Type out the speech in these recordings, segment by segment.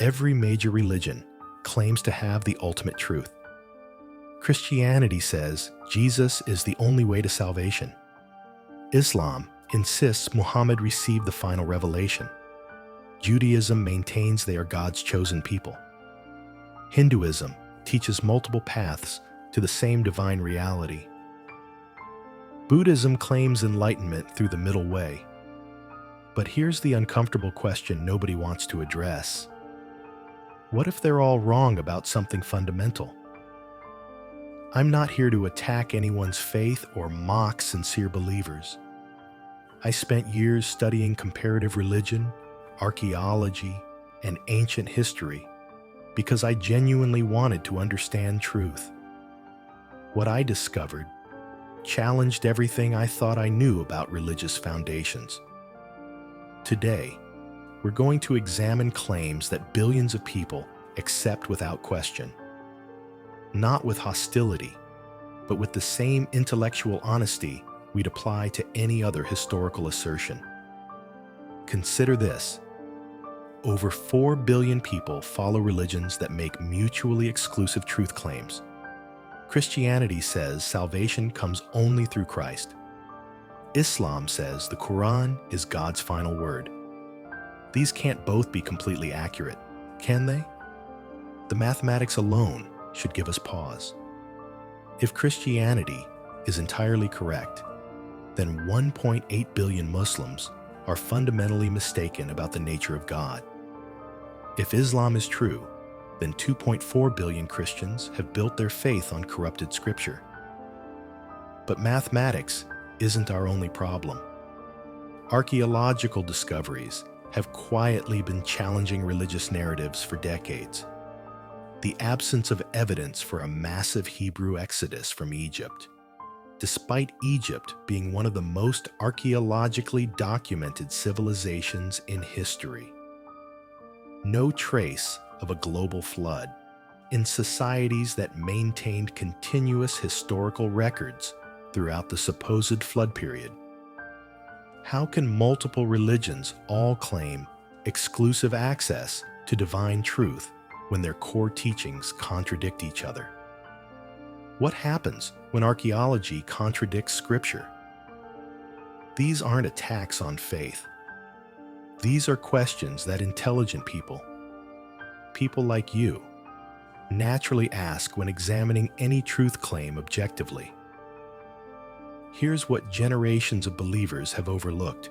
Every major religion claims to have the ultimate truth. Christianity says Jesus is the only way to salvation. Islam insists Muhammad received the final revelation. Judaism maintains they are God's chosen people. Hinduism teaches multiple paths to the same divine reality. Buddhism claims enlightenment through the middle way. But here's the uncomfortable question nobody wants to address. What if they're all wrong about something fundamental? I'm not here to attack anyone's faith or mock sincere believers. I spent years studying comparative religion, archaeology, and ancient history because I genuinely wanted to understand truth. What I discovered challenged everything I thought I knew about religious foundations. Today, we're going to examine claims that billions of people accept without question. Not with hostility, but with the same intellectual honesty we'd apply to any other historical assertion. Consider this. Over 4 billion people follow religions that make mutually exclusive truth claims. Christianity says salvation comes only through Christ. Islam says the Quran is God's final word. These can't both be completely accurate, can they? The mathematics alone should give us pause. If Christianity is entirely correct, then 1.8 billion Muslims are fundamentally mistaken about the nature of God. If Islam is true, then 2.4 billion Christians have built their faith on corrupted scripture. But mathematics isn't our only problem. Archaeological discoveries have quietly been challenging religious narratives for decades. The absence of evidence for a massive Hebrew exodus from Egypt, despite Egypt being one of the most archaeologically documented civilizations in history. No trace of a global flood in societies that maintained continuous historical records throughout the supposed flood period. How can multiple religions all claim exclusive access to divine truth when their core teachings contradict each other? What happens when archaeology contradicts scripture? These aren't attacks on faith. These are questions that intelligent people like you, naturally ask when examining any truth claim objectively. Here's what generations of believers have overlooked.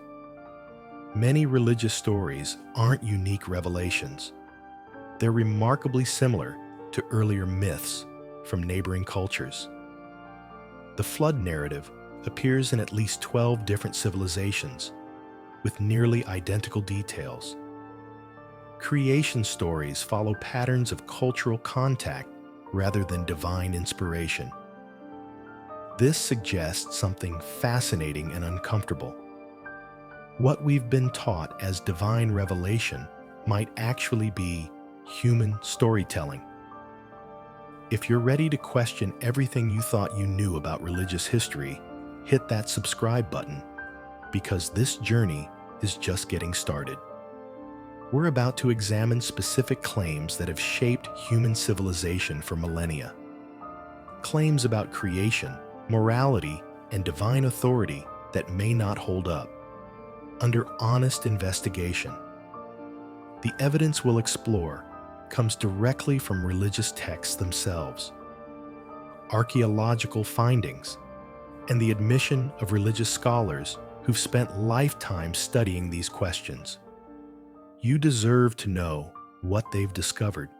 Many religious stories aren't unique revelations. They're remarkably similar to earlier myths from neighboring cultures. The flood narrative appears in at least 12 different civilizations, with nearly identical details. Creation stories follow patterns of cultural contact rather than divine inspiration. This suggests something fascinating and uncomfortable. What we've been taught as divine revelation might actually be human storytelling. If you're ready to question everything you thought you knew about religious history, hit that subscribe button, because this journey is just getting started. We're about to examine specific claims that have shaped human civilization for millennia. Claims about creation, morality, and divine authority that may not hold up. Under honest investigation, the evidence we'll explore comes directly from religious texts themselves, archaeological findings, and the admission of religious scholars who've spent lifetimes studying these questions. You deserve to know what they've discovered.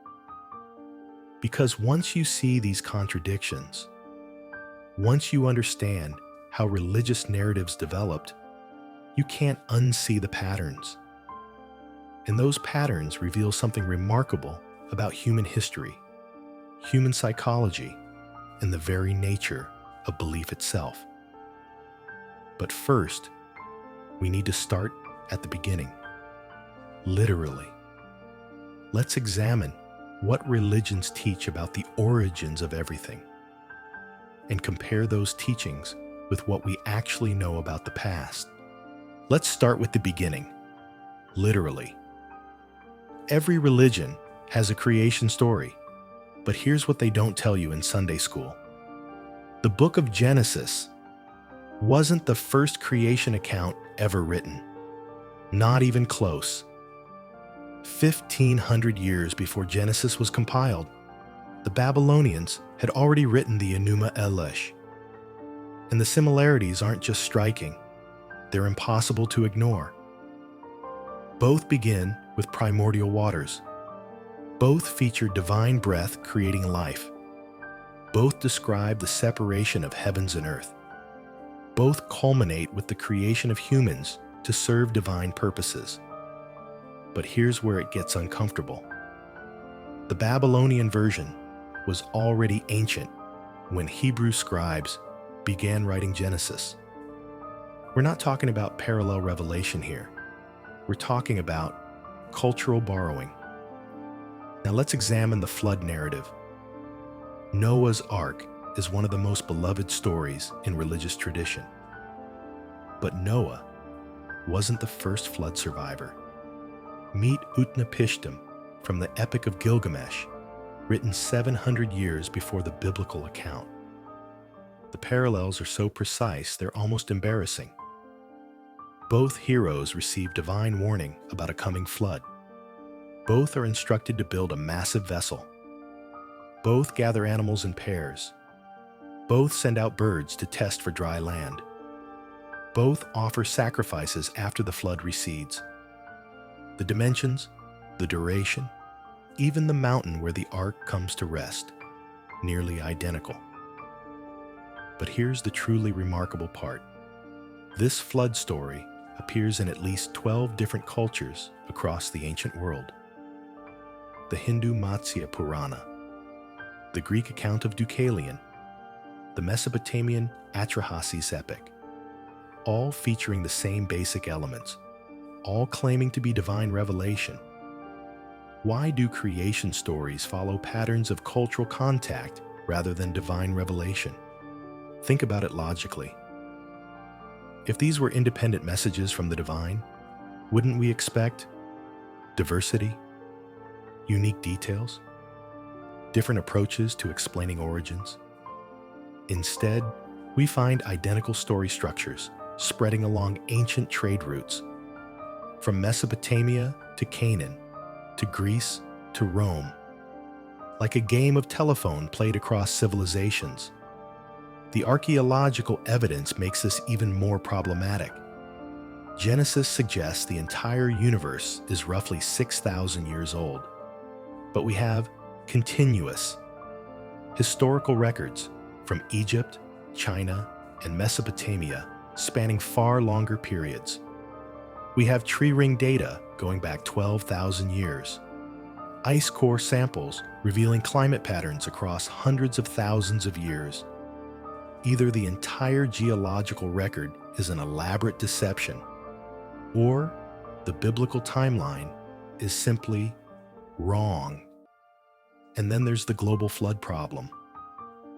Because once you see these contradictions, once you understand how religious narratives developed, you can't unsee the patterns. And those patterns reveal something remarkable about human history, human psychology, and the very nature of belief itself. But first, we need to start at the beginning. Literally. Let's examine what religions teach about the origins of everything, and compare those teachings with what we actually know about the past. Let's start with the beginning. Literally. Every religion has a creation story, but here's what they don't tell you in Sunday school. The book of Genesis wasn't the first creation account ever written. Not even close. 1,500 years before Genesis was compiled, the Babylonians had already written the Enuma Elish. And the similarities aren't just striking, they're impossible to ignore. Both begin with primordial waters. Both feature divine breath creating life. Both describe the separation of heavens and earth. Both culminate with the creation of humans to serve divine purposes. But here's where it gets uncomfortable. The Babylonian version was already ancient when Hebrew scribes began writing Genesis. We're not talking about parallel revelation here. We're talking about cultural borrowing. Now let's examine the flood narrative. Noah's Ark is one of the most beloved stories in religious tradition. But Noah wasn't the first flood survivor. Meet Utnapishtim from the Epic of Gilgamesh, written 700 years before the biblical account. The parallels are so precise they're almost embarrassing. Both heroes receive divine warning about a coming flood. Both are instructed to build a massive vessel. Both gather animals in pairs. Both send out birds to test for dry land. Both offer sacrifices after the flood recedes. The dimensions, the duration, even the mountain where the ark comes to rest, nearly identical. But here's the truly remarkable part. This flood story appears in at least 12 different cultures across the ancient world. The Hindu Matsya Purana, the Greek account of Deucalion, the Mesopotamian Atrahasis epic, all featuring the same basic elements, all claiming to be divine revelation. Why do creation stories follow patterns of cultural contact rather than divine revelation? Think about it logically. If these were independent messages from the divine, wouldn't we expect diversity, unique details, different approaches to explaining origins? Instead, we find identical story structures spreading along ancient trade routes, from Mesopotamia to Canaan, to Greece to Rome, like a game of telephone played across civilizations. The archaeological evidence makes this even more problematic. Genesis suggests the entire universe is roughly 6,000 years old, but we have continuous historical records from Egypt, China, and Mesopotamia spanning far longer periods. We have tree ring data going back 12,000 years, ice core samples revealing climate patterns across hundreds of thousands of years. Either the entire geological record is an elaborate deception, or the biblical timeline is simply wrong. And then there's the global flood problem.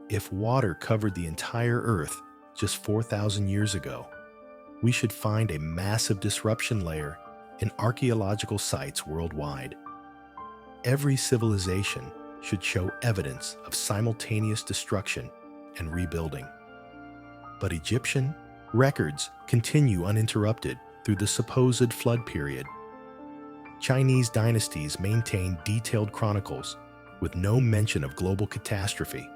If water covered the entire Earth just 4,000 years ago, we should find a massive disruption layer in archaeological sites worldwide. Every civilization should show evidence of simultaneous destruction and rebuilding. But Egyptian records continue uninterrupted through the supposed flood period. Chinese dynasties maintain detailed chronicles with no mention of global catastrophe.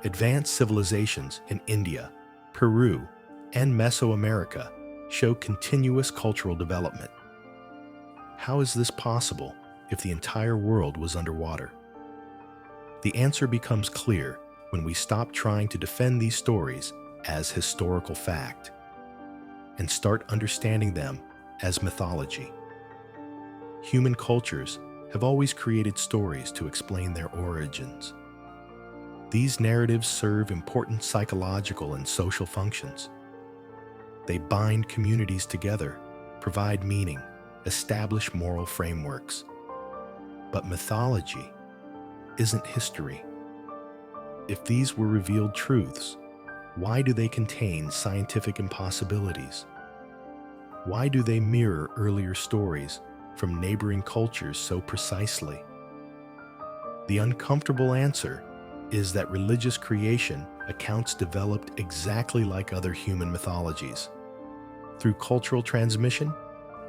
Advanced civilizations in India, Peru, and Mesoamerica show continuous cultural development. How is this possible if the entire world was underwater? The answer becomes clear when we stop trying to defend these stories as historical fact and start understanding them as mythology. Human cultures have always created stories to explain their origins. These narratives serve important psychological and social functions. They bind communities together, provide meaning, establish moral frameworks. But mythology isn't history. If these were revealed truths, why do they contain scientific impossibilities? Why do they mirror earlier stories from neighboring cultures so precisely? The uncomfortable answer is that religious creation accounts developed exactly like other human mythologies, through cultural transmission,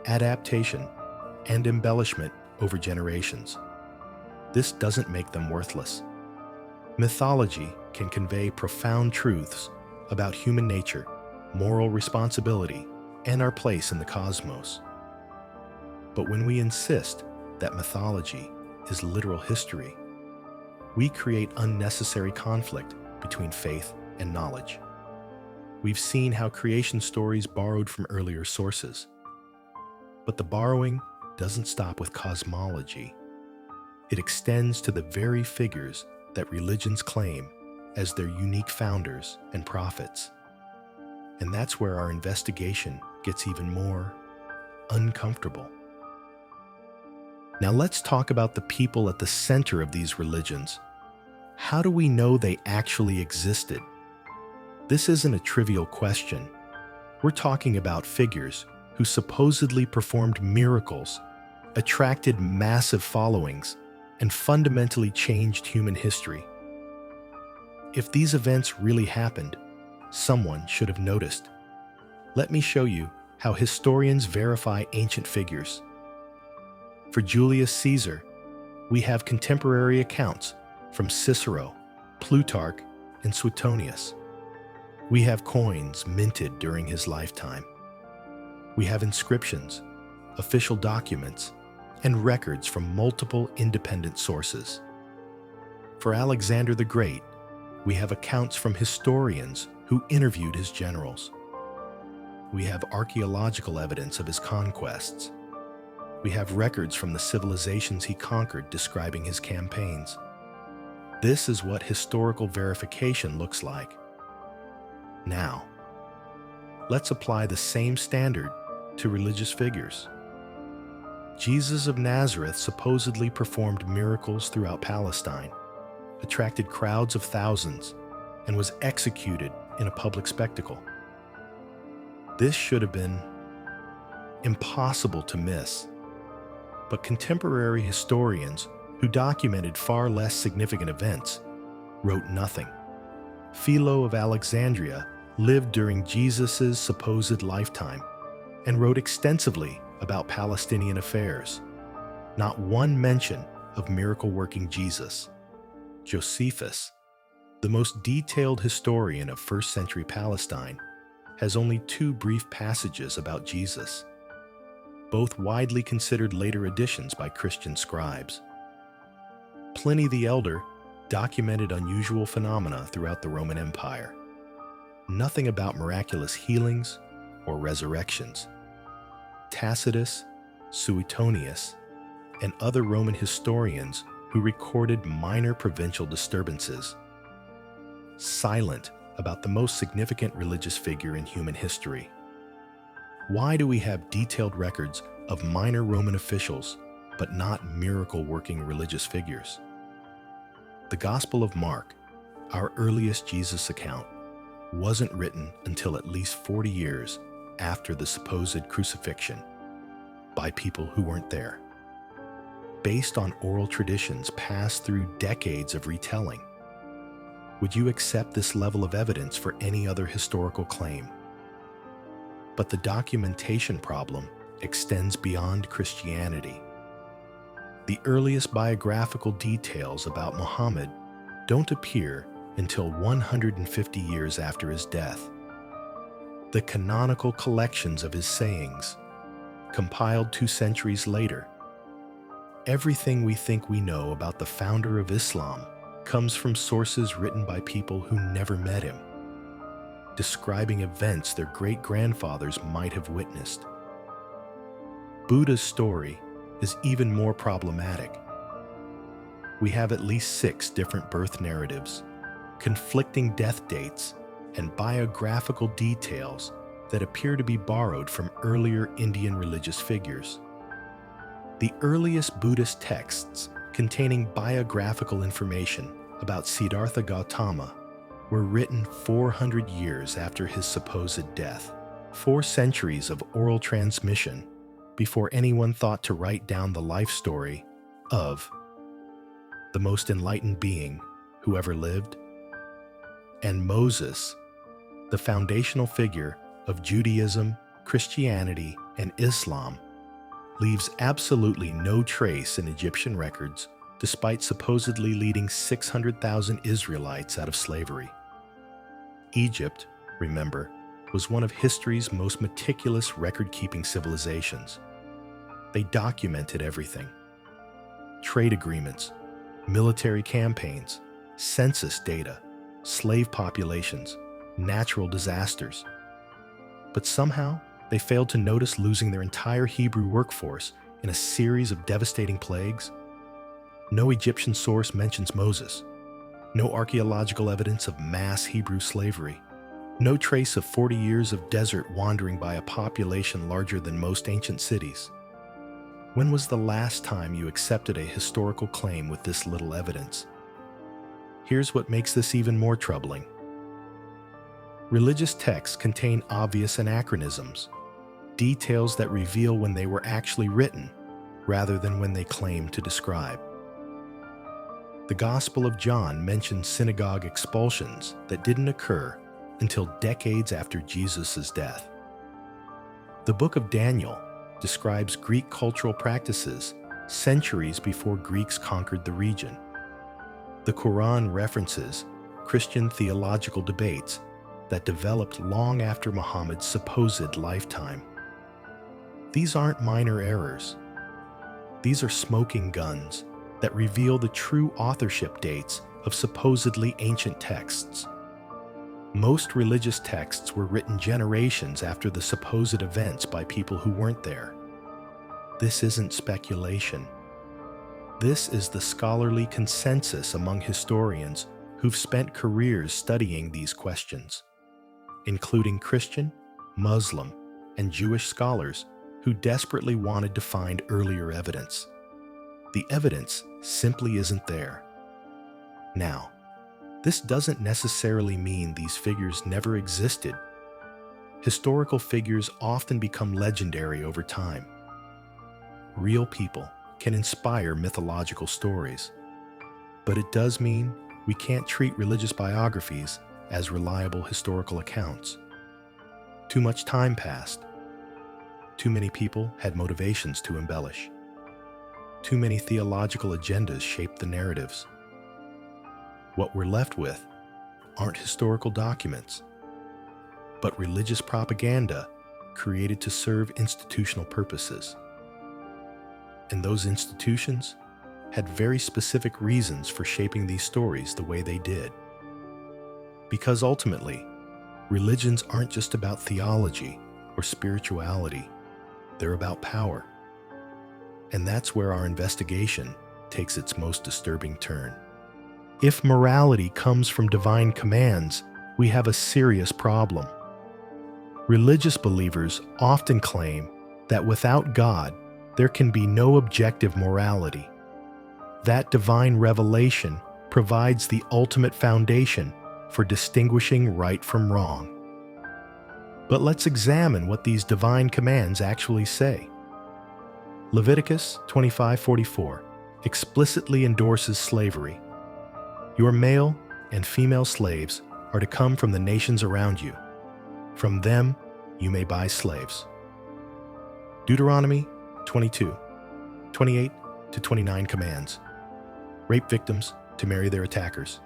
adaptation, and embellishment over generations. This doesn't make them worthless. Mythology can convey profound truths about human nature, moral responsibility, and our place in the cosmos. But when we insist that mythology is literal history, we create unnecessary conflict between faith and knowledge. We've seen how creation stories borrowed from earlier sources. But the borrowing doesn't stop with cosmology. It extends to the very figures that religions claim as their unique founders and prophets. And that's where our investigation gets even more uncomfortable. Now let's talk about the people at the center of these religions. How do we know they actually existed? This isn't a trivial question. We're talking about figures who supposedly performed miracles, attracted massive followings, and fundamentally changed human history. If these events really happened, someone should have noticed. Let me show you how historians verify ancient figures. For Julius Caesar, we have contemporary accounts from Cicero, Plutarch, and Suetonius. We have coins minted during his lifetime. We have inscriptions, official documents, and records from multiple independent sources. For Alexander the Great, we have accounts from historians who interviewed his generals. We have archaeological evidence of his conquests. We have records from the civilizations he conquered describing his campaigns. This is what historical verification looks like. Now, let's apply the same standard to religious figures. Jesus of Nazareth supposedly performed miracles throughout Palestine, attracted crowds of thousands, and was executed in a public spectacle. This should have been impossible to miss. But contemporary historians who documented far less significant events wrote nothing. Philo of Alexandria lived during Jesus' supposed lifetime and wrote extensively about Palestinian affairs. Not one mention of miracle-working Jesus. Josephus, the most detailed historian of first-century Palestine, has only 2 brief passages about Jesus, both widely considered later additions by Christian scribes. Pliny the Elder documented unusual phenomena throughout the Roman Empire. Nothing about miraculous healings or resurrections. Tacitus, Suetonius, and other Roman historians who recorded minor provincial disturbances. Silent about the most significant religious figure in human history. Why do we have detailed records of minor Roman officials, but not miracle-working religious figures? The Gospel of Mark, our earliest Jesus account, wasn't written until at least 40 years after the supposed crucifixion by people who weren't there. Based on oral traditions passed through decades of retelling, would you accept this level of evidence for any other historical claim? But the documentation problem extends beyond Christianity. The earliest biographical details about Muhammad don't appear until 150 years after his death. The canonical collections of his sayings, compiled 2 centuries later. Everything we think we know about the founder of Islam comes from sources written by people who never met him, describing events their great-grandfathers might have witnessed. Buddha's story is even more problematic. We have at least 6 different birth narratives, conflicting death dates, and biographical details that appear to be borrowed from earlier Indian religious figures. The earliest Buddhist texts containing biographical information about Siddhartha Gautama were written 400 years after his supposed death. 4 centuries of oral transmission before anyone thought to write down the life story of the most enlightened being who ever lived. And Moses, the foundational figure of Judaism, Christianity, and Islam, leaves absolutely no trace in Egyptian records, despite supposedly leading 600,000 Israelites out of slavery. Egypt, remember, was one of history's most meticulous record-keeping civilizations. They documented everything: trade agreements, military campaigns, census data, slave populations, natural disasters. But somehow, they failed to notice losing their entire Hebrew workforce in a series of devastating plagues. No Egyptian source mentions Moses. No archaeological evidence of mass Hebrew slavery. No trace of 40 years of desert wandering by a population larger than most ancient cities. When was the last time you accepted a historical claim with this little evidence? Here's what makes this even more troubling. Religious texts contain obvious anachronisms, details that reveal when they were actually written, rather than when they claim to describe. The Gospel of John mentions synagogue expulsions that didn't occur until decades after Jesus' death. The book of Daniel describes Greek cultural practices centuries before Greeks conquered the region. The Quran references Christian theological debates that developed long after Muhammad's supposed lifetime. These aren't minor errors. These are smoking guns that reveal the true authorship dates of supposedly ancient texts. Most religious texts were written generations after the supposed events by people who weren't there. This isn't speculation. This is the scholarly consensus among historians who've spent careers studying these questions, including Christian, Muslim, and Jewish scholars who desperately wanted to find earlier evidence. The evidence simply isn't there. Now, this doesn't necessarily mean these figures never existed. Historical figures often become legendary over time. Real people can inspire mythological stories, but it does mean we can't treat religious biographies as reliable historical accounts. Too much time passed. Too many people had motivations to embellish. Too many theological agendas shaped the narratives. What we're left with aren't historical documents, but religious propaganda created to serve institutional purposes. And those institutions had very specific reasons for shaping these stories the way they did. Because ultimately, religions aren't just about theology or spirituality, they're about power. And that's where our investigation takes its most disturbing turn. If morality comes from divine commands, we have a serious problem. Religious believers often claim that without God, there can be no objective morality. That divine revelation provides the ultimate foundation for distinguishing right from wrong. But let's examine what these divine commands actually say. Leviticus 25:44 explicitly endorses slavery. Your male and female slaves are to come from the nations around you. From them you may buy slaves. Deuteronomy 22:28-29 commands rape victims to marry their attackers.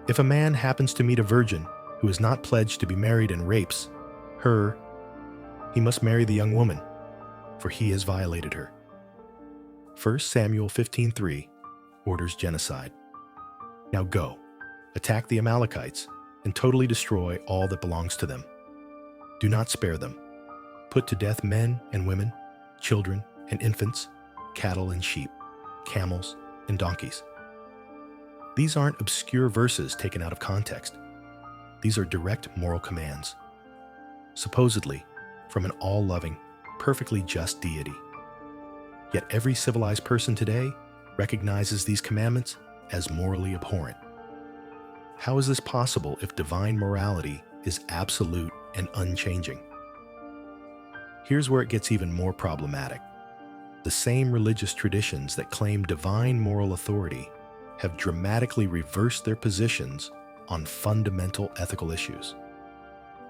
If a man happens to meet a virgin who is not pledged to be married and rapes her, he must marry the young woman, for he has violated her. 1 Samuel 15:3 orders genocide. Now go, attack the Amalekites, and totally destroy all that belongs to them. Do not spare them. Put to death men and women, children and infants, cattle and sheep, camels and donkeys. These aren't obscure verses taken out of context. These are direct moral commands, supposedly from an all-loving, perfectly just deity. Yet every civilized person today recognizes these commandments as morally abhorrent. How is this possible if divine morality is absolute and unchanging? Here's where it gets even more problematic. The same religious traditions that claim divine moral authority have dramatically reversed their positions on fundamental ethical issues.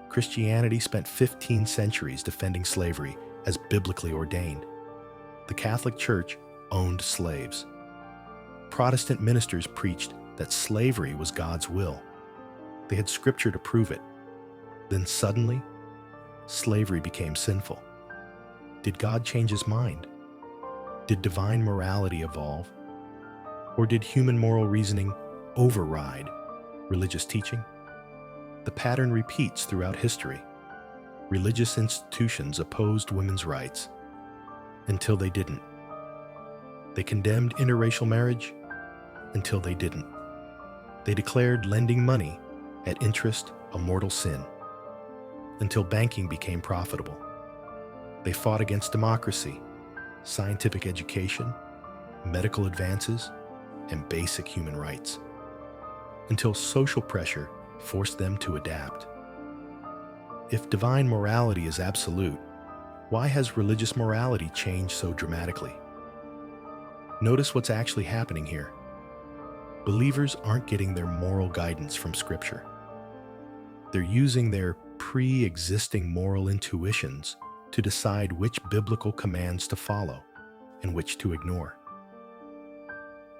Christianity spent 15 centuries defending slavery as biblically ordained. The Catholic Church owned slaves. Protestant ministers preached that slavery was God's will. They had scripture to prove it. Then suddenly, slavery became sinful. Did God change his mind? Did divine morality evolve? Or did human moral reasoning override religious teaching? The pattern repeats throughout history. Religious institutions opposed women's rights until they didn't. They condemned interracial marriage until they didn't. They declared lending money at interest a mortal sin until banking became profitable. They fought against democracy, scientific education, medical advances, and basic human rights until social pressure forced them to adapt. If divine morality is absolute, why has religious morality changed so dramatically? Notice what's actually happening here. Believers aren't getting their moral guidance from Scripture. They're using their pre-existing moral intuitions to decide which biblical commands to follow and which to ignore.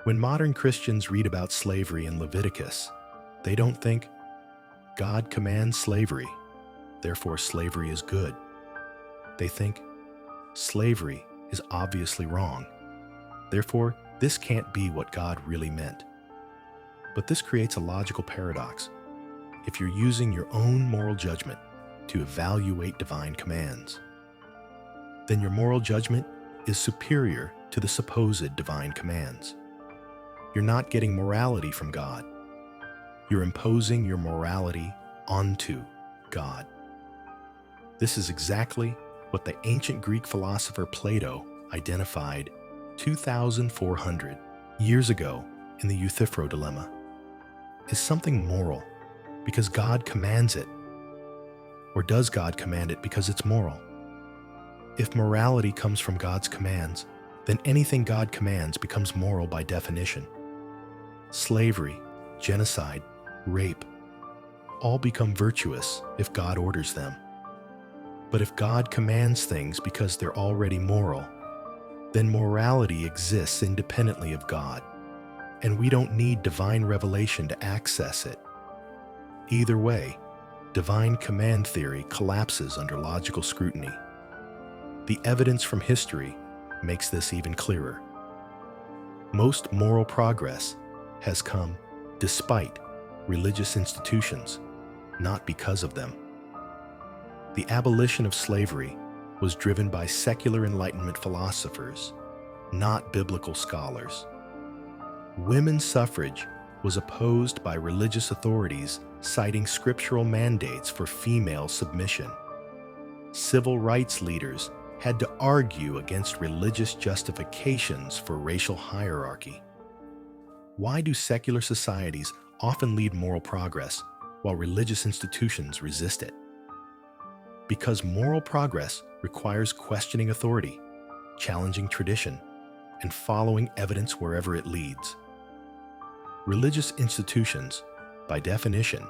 When modern Christians read about slavery in Leviticus, they don't think, God commands slavery, therefore slavery is good. They think, slavery is obviously wrong, therefore this can't be what God really meant. But this creates a logical paradox. If you're using your own moral judgment to evaluate divine commands, then your moral judgment is superior to the supposed divine commands. You're not getting morality from God. You're imposing your morality onto God. This is exactly what the ancient Greek philosopher Plato identified 2,400 years ago in the Euthyphro dilemma. Is something moral because God commands it? Or does God command it because it's moral? If morality comes from God's commands, then anything God commands becomes moral by definition. Slavery, genocide, rape, all become virtuous if God orders them. But if God commands things because they're already moral, then morality exists independently of God, and we don't need divine revelation to access it. Either way, divine command theory collapses under logical scrutiny. The evidence from history makes this even clearer. Most moral progress has come despite religious institutions, not because of them. The abolition of slavery was driven by secular Enlightenment philosophers, not biblical scholars. Women's suffrage was opposed by religious authorities citing scriptural mandates for female submission. Civil rights leaders had to argue against religious justifications for racial hierarchy. Why do secular societies often lead moral progress while religious institutions resist it? Because moral progress requires questioning authority, challenging tradition, and following evidence wherever it leads. Religious institutions, by definition,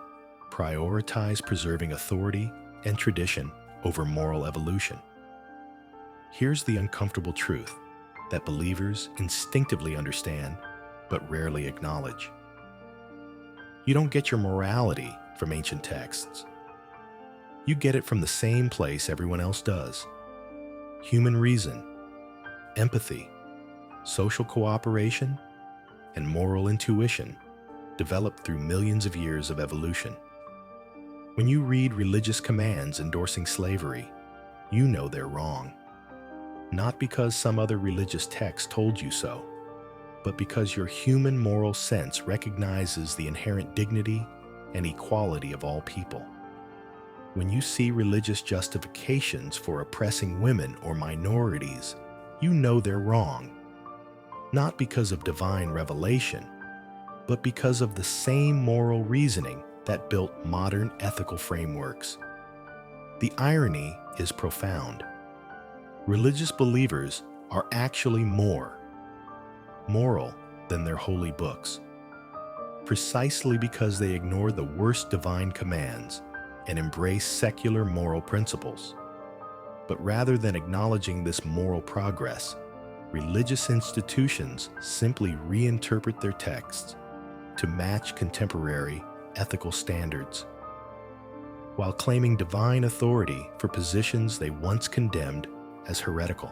prioritize preserving authority and tradition over moral evolution. Here's the uncomfortable truth that believers instinctively understand but rarely acknowledge. You don't get your morality from ancient texts. You get it from the same place everyone else does. Human reason, empathy, social cooperation, and moral intuition developed through millions of years of evolution. When you read religious commands endorsing slavery, you know they're wrong. Not because some other religious text told you so, but because your human moral sense recognizes the inherent dignity and equality of all people. When you see religious justifications for oppressing women or minorities, you know they're wrong. Not because of divine revelation, but because of the same moral reasoning that built modern ethical frameworks. The irony is profound. Religious believers are actually more moral than their holy books, precisely because they ignore the worst divine commands and embrace secular moral principles. But rather than acknowledging this moral progress, religious institutions simply reinterpret their texts to match contemporary ethical standards, while claiming divine authority for positions they once condemned as heretical.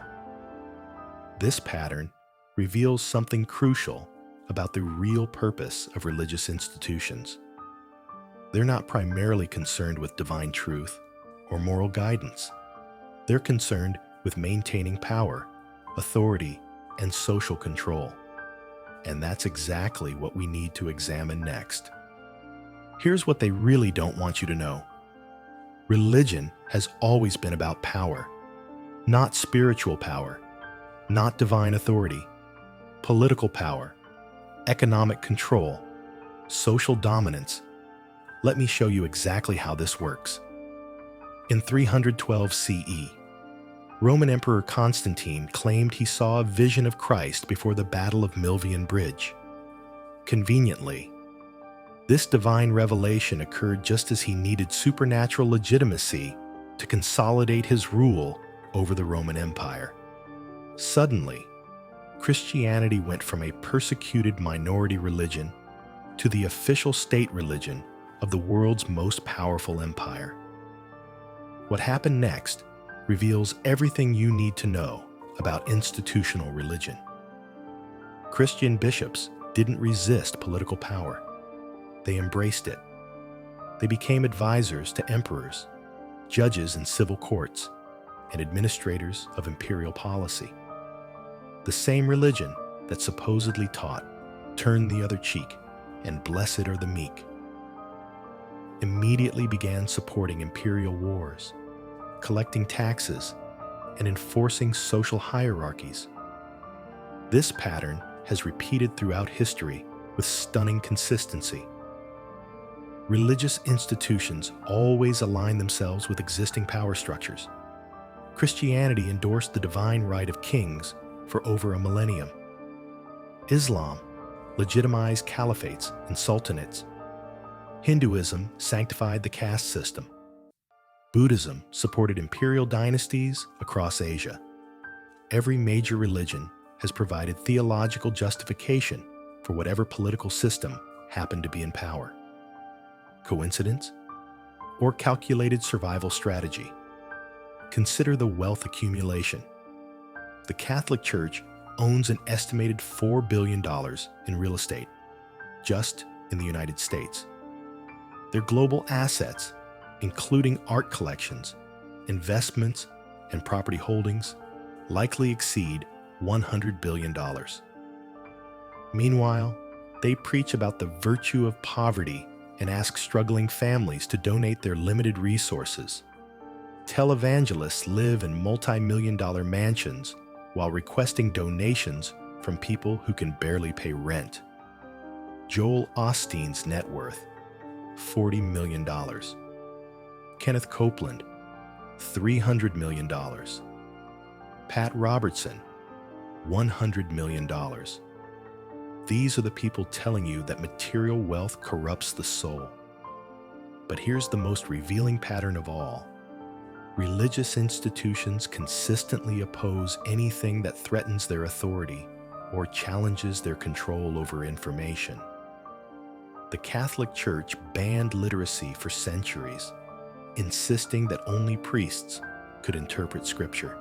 This pattern reveals something crucial about the real purpose of religious institutions. They're not primarily concerned with divine truth or moral guidance. They're concerned with maintaining power, authority, and social control. And that's exactly what we need to examine next. Here's what they really don't want you to know. Religion has always been about power, not spiritual power, not divine authority, political power, economic control, social dominance. Let me show you exactly how this works. In 312 CE, Roman Emperor Constantine claimed he saw a vision of Christ before the Battle of Milvian Bridge. Conveniently, this divine revelation occurred just as he needed supernatural legitimacy to consolidate his rule over the Roman Empire. Suddenly, Christianity went from a persecuted minority religion to the official state religion of the world's most powerful empire. What happened next reveals everything you need to know about institutional religion. Christian bishops didn't resist political power. They embraced it. They became advisors to emperors, judges in civil courts, and administrators of imperial policy. The same religion that supposedly taught, "Turn the other cheek," and "Blessed are the meek," immediately began supporting imperial wars, collecting taxes, and enforcing social hierarchies. This pattern has repeated throughout history with stunning consistency. Religious institutions always align themselves with existing power structures. Christianity endorsed the divine right of kings for over a millennium. Islam legitimized caliphates and sultanates. Hinduism sanctified the caste system. Buddhism supported imperial dynasties across Asia. Every major religion has provided theological justification for whatever political system happened to be in power. Coincidence? Or calculated survival strategy? Consider the wealth accumulation. The Catholic Church owns an estimated $4 billion in real estate, just in the United States. Their global assets, including art collections, investments, and property holdings, likely exceed $100 billion. Meanwhile, they preach about the virtue of poverty and ask struggling families to donate their limited resources. Televangelists live in multi-million-dollar mansions while requesting donations from people who can barely pay rent. Joel Osteen's net worth, $40 million. Kenneth Copeland, $300 million. Pat Robertson, $100 million. These are the people telling you that material wealth corrupts the soul. But here's the most revealing pattern of all. Religious institutions consistently oppose anything that threatens their authority or challenges their control over information. The Catholic Church banned literacy for centuries, insisting that only priests could interpret Scripture.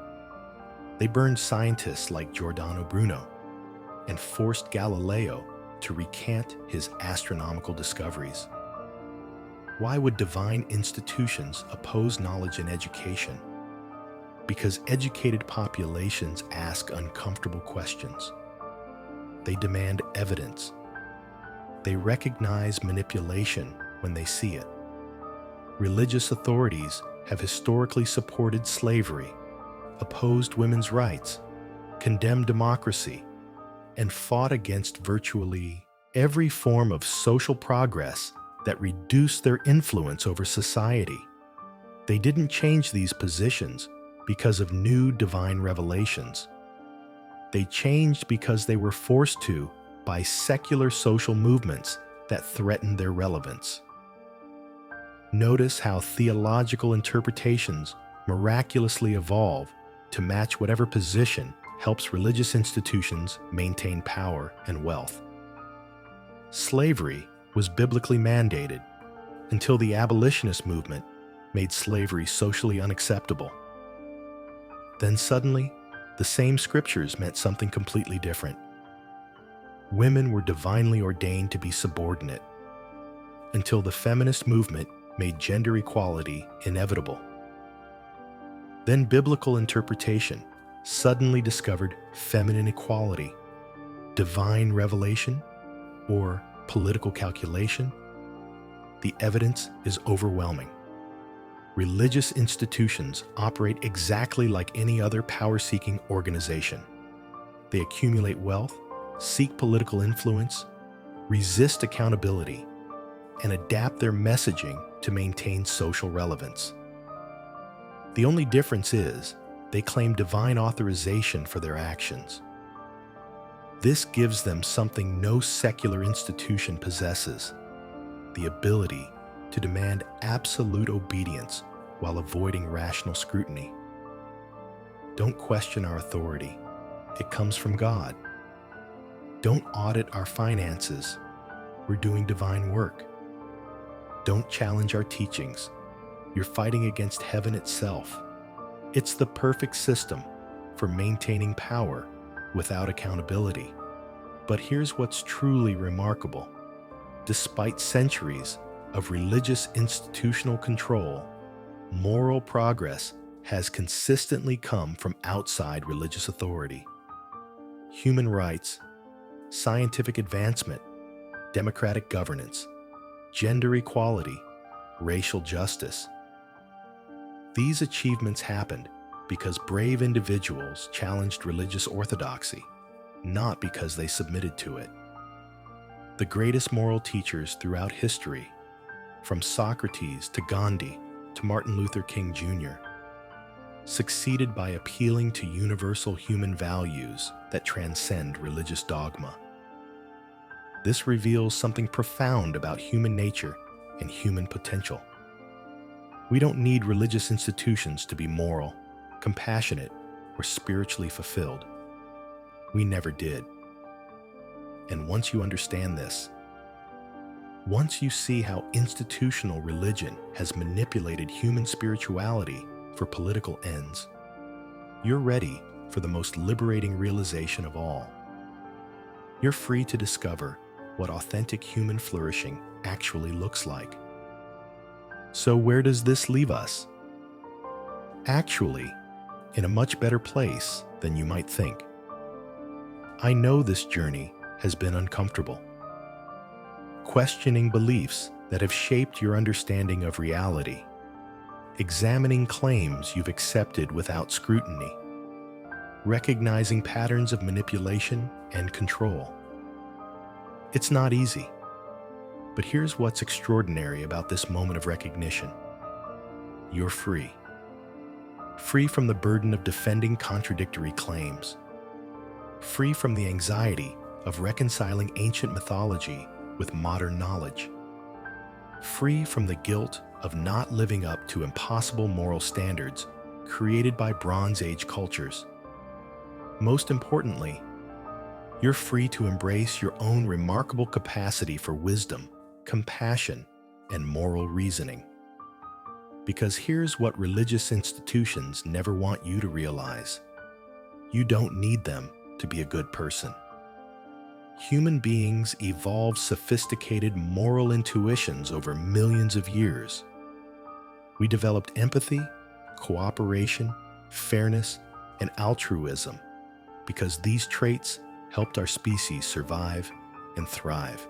They burned scientists like Giordano Bruno and forced Galileo to recant his astronomical discoveries. Why would divine institutions oppose knowledge and education? Because educated populations ask uncomfortable questions. They demand evidence. They recognize manipulation when they see it. Religious authorities have historically supported slavery, opposed women's rights, condemned democracy, and fought against virtually every form of social progress that reduced their influence over society. They didn't change these positions because of new divine revelations. They changed because they were forced to by secular social movements that threatened their relevance. Notice how theological interpretations miraculously evolve to match whatever position helps religious institutions maintain power and wealth. Slavery was biblically mandated until the abolitionist movement made slavery socially unacceptable. Then suddenly, the same scriptures meant something completely different. Women were divinely ordained to be subordinate, until the feminist movement made gender equality inevitable. Then biblical interpretation suddenly discovered feminine equality, divine revelation, or political calculation. The evidence is overwhelming. Religious institutions operate exactly like any other power-seeking organization. They accumulate wealth, seek political influence, resist accountability, and adapt their messaging to maintain social relevance. The only difference is they claim divine authorization for their actions. This gives them something no secular institution possesses: the ability to demand absolute obedience while avoiding rational scrutiny. Don't question our authority. It comes from God. Don't audit our finances. We're doing divine work. Don't challenge our teachings. You're fighting against heaven itself. It's the perfect system for maintaining power without accountability. But here's what's truly remarkable. Despite centuries of religious institutional control, moral progress has consistently come from outside religious authority. Human rights, scientific advancement, democratic governance, gender equality, racial justice. These achievements happened because brave individuals challenged religious orthodoxy, not because they submitted to it. The greatest moral teachers throughout history, from Socrates to Gandhi to Martin Luther King Jr., succeeded by appealing to universal human values that transcend religious dogma. This reveals something profound about human nature and human potential. We don't need religious institutions to be moral, compassionate, or spiritually fulfilled. We never did. And once you understand this, once you see how institutional religion has manipulated human spirituality for political ends, you're ready for the most liberating realization of all. You're free to discover what authentic human flourishing actually looks like. So where does this leave us? Actually, in a much better place than you might think. I know this journey has been uncomfortable. Questioning beliefs that have shaped your understanding of reality, examining claims you've accepted without scrutiny, recognizing patterns of manipulation and control. It's not easy, but here's what's extraordinary about this moment of recognition. You're free. Free from the burden of defending contradictory claims. Free from the anxiety of reconciling ancient mythology with modern knowledge. Free from the guilt of not living up to impossible moral standards created by Bronze Age cultures. Most importantly, you're free to embrace your own remarkable capacity for wisdom, compassion, and moral reasoning. Because here's what religious institutions never want you to realize. You don't need them to be a good person. Human beings evolved sophisticated moral intuitions over millions of years. We developed empathy, cooperation, fairness, and altruism because these traits helped our species survive and thrive.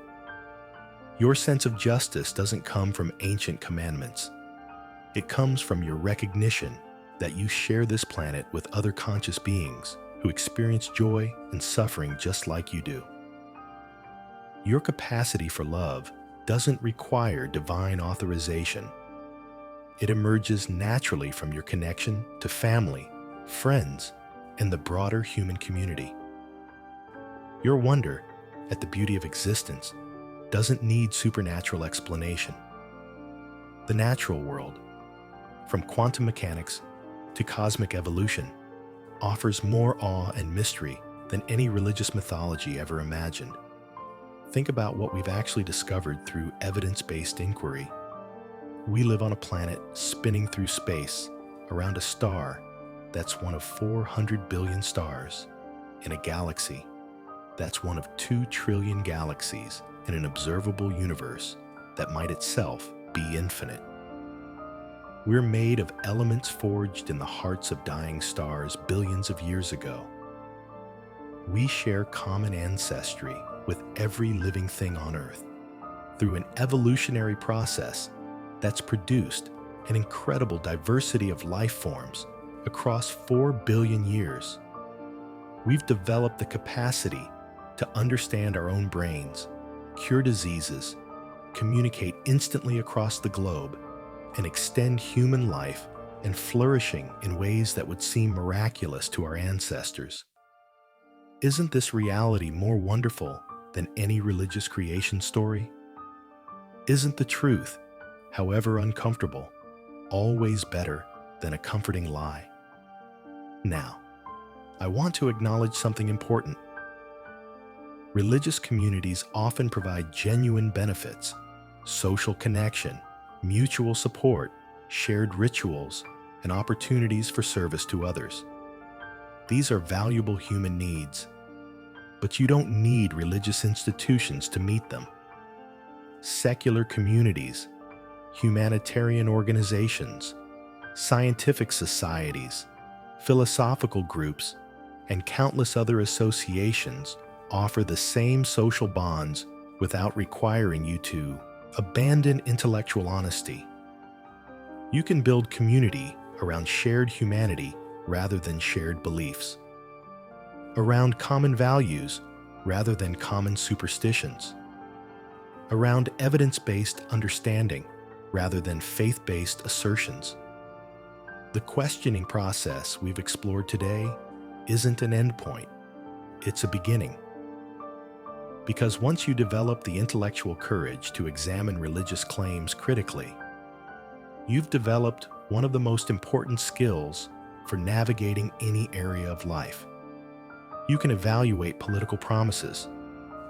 Your sense of justice doesn't come from ancient commandments. It comes from your recognition that you share this planet with other conscious beings who experience joy and suffering just like you do. Your capacity for love doesn't require divine authorization. It emerges naturally from your connection to family, friends, and the broader human community. Your wonder at the beauty of existence doesn't need supernatural explanation. The natural world, from quantum mechanics to cosmic evolution, offers more awe and mystery than any religious mythology ever imagined. Think about what we've actually discovered through evidence-based inquiry. We live on a planet spinning through space around a star that's one of 400 billion stars in a galaxy that's one of 2 trillion galaxies in an observable universe that might itself be infinite. We're made of elements forged in the hearts of dying stars billions of years ago. We share common ancestry with every living thing on Earth through an evolutionary process that's produced an incredible diversity of life forms across 4 billion years. We've developed the capacity to understand our own brains, cure diseases, communicate instantly across the globe, and extend human life and flourishing in ways that would seem miraculous to our ancestors. Isn't this reality more wonderful than any religious creation story? Isn't the truth, however uncomfortable, always better than a comforting lie? Now, I want to acknowledge something important. Religious communities often provide genuine benefits, social connection, mutual support, shared rituals, and opportunities for service to others. These are valuable human needs, but you don't need religious institutions to meet them. Secular communities, humanitarian organizations, scientific societies, philosophical groups, and countless other associations offer the same social bonds without requiring you to abandon intellectual honesty. You can build community around shared humanity rather than shared beliefs, around common values rather than common superstitions, around evidence-based understanding rather than faith-based assertions. The questioning process we've explored today isn't an endpoint, it's a beginning. Because once you develop the intellectual courage to examine religious claims critically, you've developed one of the most important skills for navigating any area of life. You can evaluate political promises,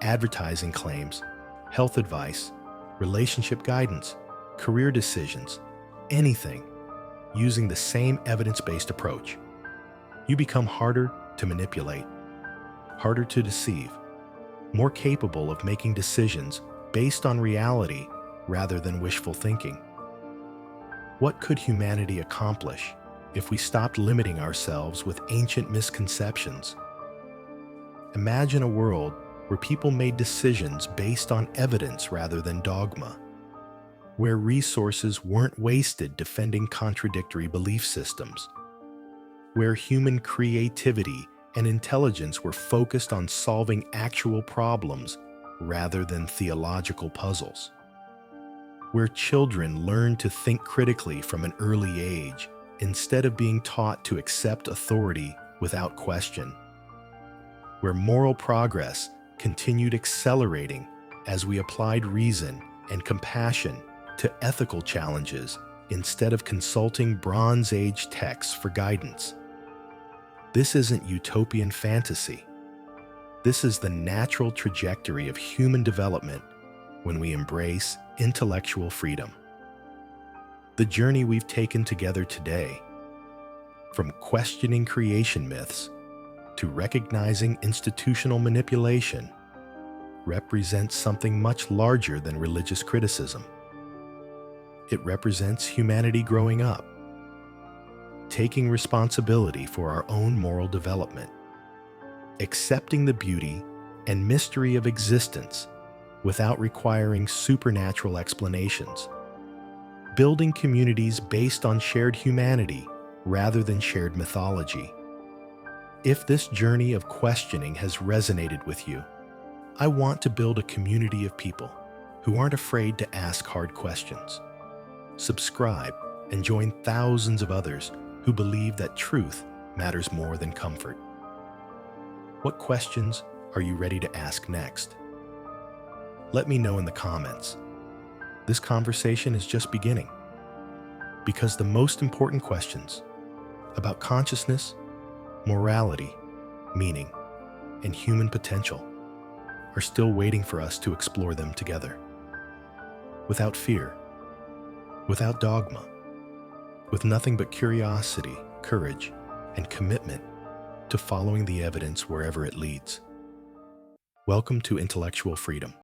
advertising claims, health advice, relationship guidance, career decisions, anything, using the same evidence-based approach. You become harder to manipulate, harder to deceive, more capable of making decisions based on reality rather than wishful thinking. What could humanity accomplish if we stopped limiting ourselves with ancient misconceptions? Imagine a world where people made decisions based on evidence rather than dogma, where resources weren't wasted defending contradictory belief systems, where human creativity and intelligence were focused on solving actual problems rather than theological puzzles, where children learn to think critically from an early age instead of being taught to accept authority without question, where moral progress continued accelerating as we applied reason and compassion to ethical challenges instead of consulting Bronze Age texts for guidance. This isn't utopian fantasy. This is the natural trajectory of human development when we embrace intellectual freedom. The journey we've taken together today, from questioning creation myths to recognizing institutional manipulation, represents something much larger than religious criticism. It represents humanity growing up, taking responsibility for our own moral development, accepting the beauty and mystery of existence without requiring supernatural explanations, building communities based on shared humanity rather than shared mythology. If this journey of questioning has resonated with you, I want to build a community of people who aren't afraid to ask hard questions. Subscribe and join thousands of others who believe that truth matters more than comfort. What questions are you ready to ask next? Let me know in the comments. This conversation is just beginning, because the most important questions about consciousness, morality, meaning, and human potential are still waiting for us to explore them together. Without fear, without dogma, with nothing but curiosity, courage, and commitment to following the evidence wherever it leads. Welcome to intellectual freedom.